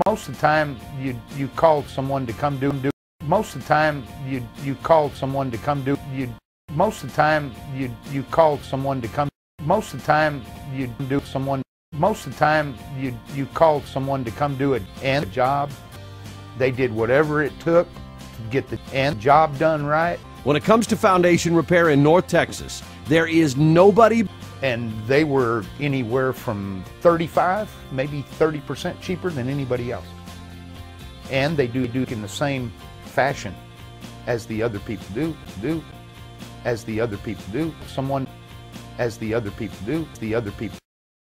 Most of the time you called someone to come do. Most of the time you called someone to come do. Most of the time you called someone to come. Most of the time you do someone. Most of the time you called someone to come do it and the job. They did whatever it took to get the job done right. When it comes to foundation repair in North Texas, there is nobody. And they were anywhere from 35, maybe 30% cheaper than anybody else. And they do it in the same fashion as the other people do. As the other people do. The other people.